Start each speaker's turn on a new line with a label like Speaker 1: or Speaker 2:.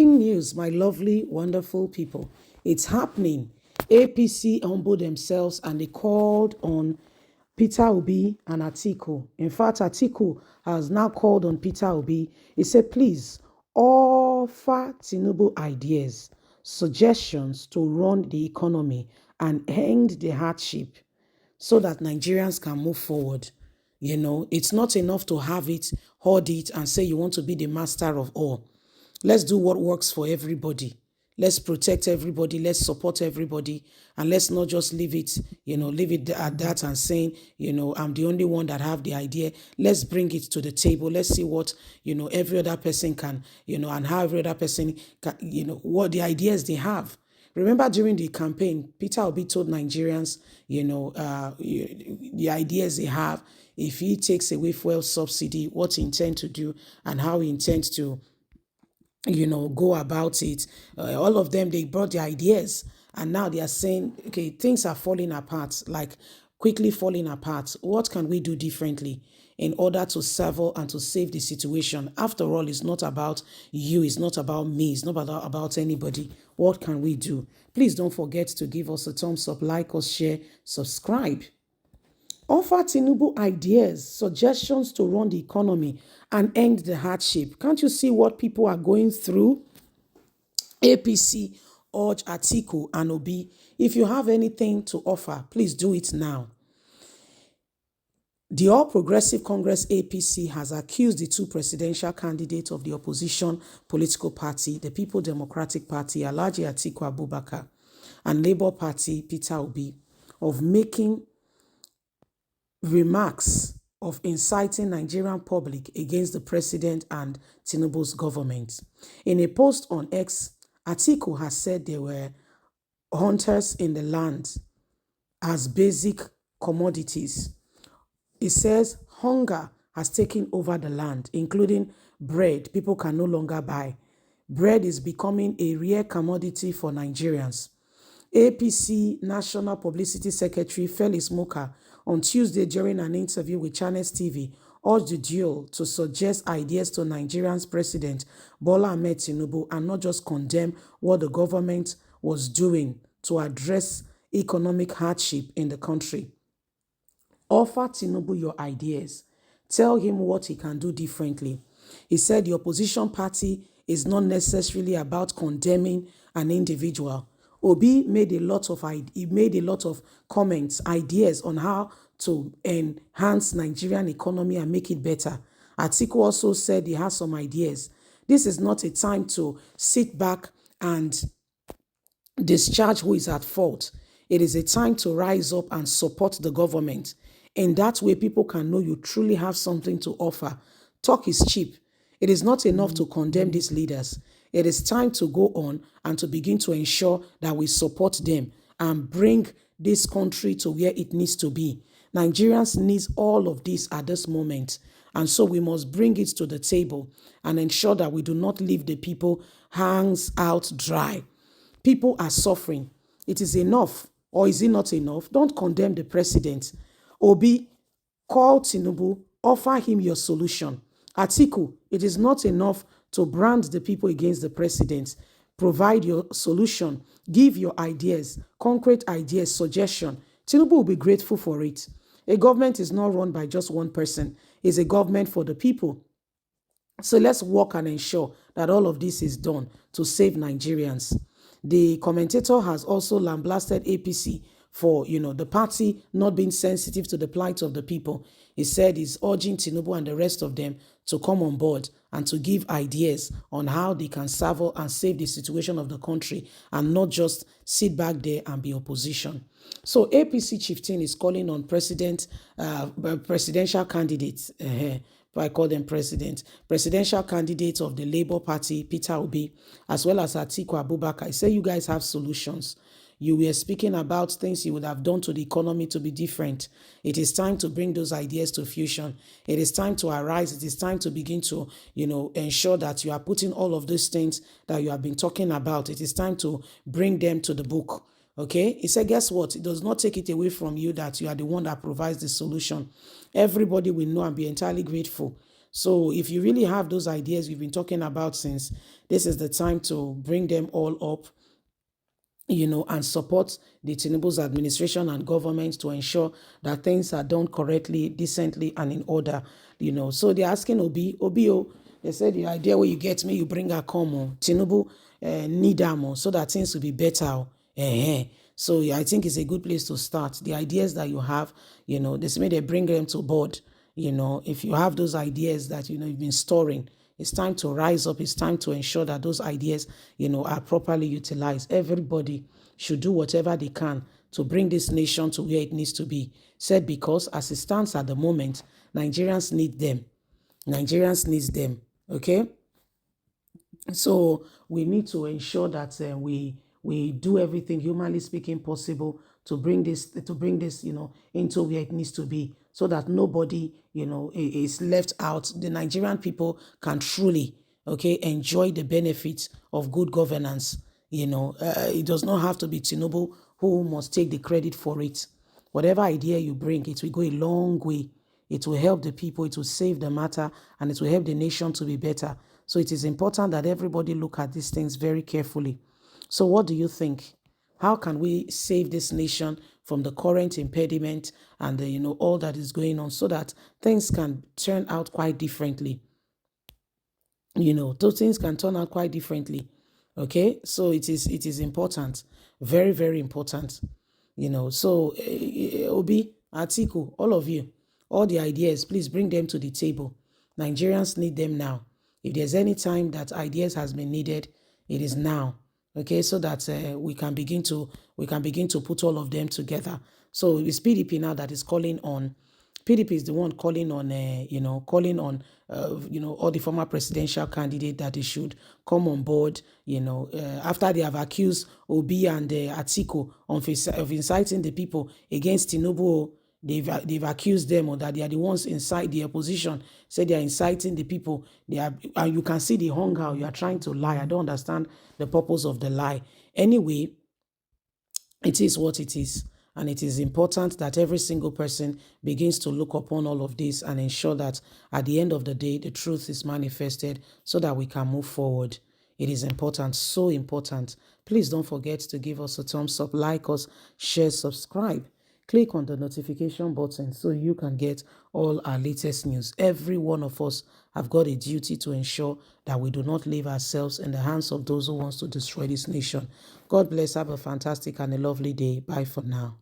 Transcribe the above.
Speaker 1: Breaking news, my lovely, wonderful people. It's happening. APC humbled themselves and they called on Peter Obi and Atiku. In fact, Atiku has now called on Peter Obi. He said, please offer Tinubu ideas, suggestions to run the economy and end the hardship so that Nigerians can move forward. It's not enough to have it, hoard it, and say you want to be the master of all. Let's do what works for everybody. Let's protect everybody. Let's support everybody. And let's not just leave it, leave it at that and saying, I'm the only one that have the idea. Let's bring it to the table. Let's see what, every other person can, and how every other person can, what the ideas they have. Remember during the campaign, Peter Obi told Nigerians, the ideas they have, if he takes away fuel subsidy, what he intends to do and how he intends to go about it. All of them, they brought their ideas and now they are saying, okay, things are falling apart, like quickly falling apart. What can we do differently in order to serve and to save the situation? After all, it's not about you. It's not about me. It's not about anybody. What can we do? Please don't forget to give us a thumbs up, like us, share, subscribe. Offer Tinubu ideas, suggestions to run the economy and end the hardship. Can't you see what people are going through? APC urge Atiku and Obi. If you have anything to offer, please do it now. The All Progressive Congress APC has accused the two presidential candidates of the opposition political party, the People Democratic Party, Alhaji Atiku Abubakar, and Labour Party, Peter Obi, of making remarks of inciting Nigerian public against the president and Tinubu's government. In a post on X, Atiku has said there were hunters in the land as basic commodities. It says hunger has taken over the land, including bread. People can no longer buy. Bread is becoming a rare commodity for Nigerians. APC National Publicity Secretary Felix Muka on Tuesday during an interview with Channels TV urged the duo to suggest ideas to Nigeria's President Bola Ahmed Tinubu and not just condemn what the government was doing to address economic hardship in the country. Offer Tinubu your ideas. Tell him what he can do differently. He said the opposition party is not necessarily about condemning an individual. Obi made a lot of comments, ideas on how to enhance Nigerian economy and make it better. Atiku also said he has some ideas. This is not a time to sit back and discharge who is at fault. It is a time to rise up and support the government. In that way, people can know you truly have something to offer. Talk is cheap. It is not enough to condemn these leaders. It is time to go on and to begin to ensure that we support them and bring this country to where it needs to be. Nigerians need all of this at this moment. And so we must bring it to the table and ensure that we do not leave the people hands out dry. People are suffering. It is enough, or is it not enough? Don't condemn the president. Obi, call Tinubu, offer him your solution. Atiku, it is not enough to brand the people against the president. Provide your solution. Give your ideas, concrete ideas, suggestion. Tinubu will be grateful for it. A government is not run by just one person. It's a government for the people. So let's work and ensure that all of this is done to save Nigerians. The commentator has also lambasted APC for, the party not being sensitive to the plight of the people. He said he's urging Tinubu and the rest of them to come on board and to give ideas on how they can serve and save the situation of the country and not just sit back there and be opposition. So APC chieftain is calling on presidential candidates. I call them presidential candidates of the Labour Party, Peter Obi, as well as Atiku Abubakar. I say you guys have solutions. You were speaking about things you would have done to the economy to be different. It is time to bring those ideas to fusion. It is time to arise. It is time to begin to, ensure that you are putting all of these things that you have been talking about. It is time to bring them to the book. Okay, he said, guess what? It does not take it away from you that you are the one that provides the solution. Everybody will know and be entirely grateful So if you really have those ideas we've been talking about since, this is the time to bring them all up, and support the Tinubu's administration and government to ensure that things are done correctly, decently, and in order. So they're asking Obi, oh, they said the idea where you get me, you bring her come, Tinubu need them, so that things will be better. So yeah, I think it's a good place to start. The ideas that you have, this may they bring them to board. If you have those ideas that you've been storing, it's time to rise up. It's time to ensure that those ideas, are properly utilized. Everybody should do whatever they can to bring this nation to where it needs to be. Said because as it stands at the moment, Nigerians need them. Nigerians needs them. Okay. So we need to ensure that we do everything humanly speaking possible to bring this into where it needs to be, so that nobody is left out. The Nigerian people can truly enjoy the benefits of good governance. It does not have to be Tinubu who must take the credit for it. Whatever idea you bring, it will go a long way. It will help the people, it will save the matter, and it will help the nation to be better. So it is important that everybody look at these things very carefully. So what do you think? How can we save this nation from the current impediment and all that is going on, so that things can turn out quite differently? Those things can turn out quite differently. Okay, so it is important, very, very important. So Obi, Atiku, all of you, all the ideas, please bring them to the table. Nigerians need them now. If there's any time that ideas has been needed, it is now. Okay, so that we can begin to put all of them together. So it's PDP now that is calling on. PDP is the one calling on, all the former presidential candidate that they should come on board, after they have accused Obi and Atiku of inciting the people against Tinubu. They've accused them, or that they are the ones inside the opposition, say they are inciting the people. And you can see the hunger. You are trying to lie. I don't understand the purpose of the lie. Anyway, it is what it is. And it is important that every single person begins to look upon all of this and ensure that at the end of the day, the truth is manifested, so that we can move forward. It is important, so important. Please don't forget to give us a thumbs up, like us, share, subscribe. Click on the notification button so you can get all our latest news. Every one of us have got a duty to ensure that we do not leave ourselves in the hands of those who wants to destroy this nation. God bless. Have a fantastic and a lovely day. Bye for now.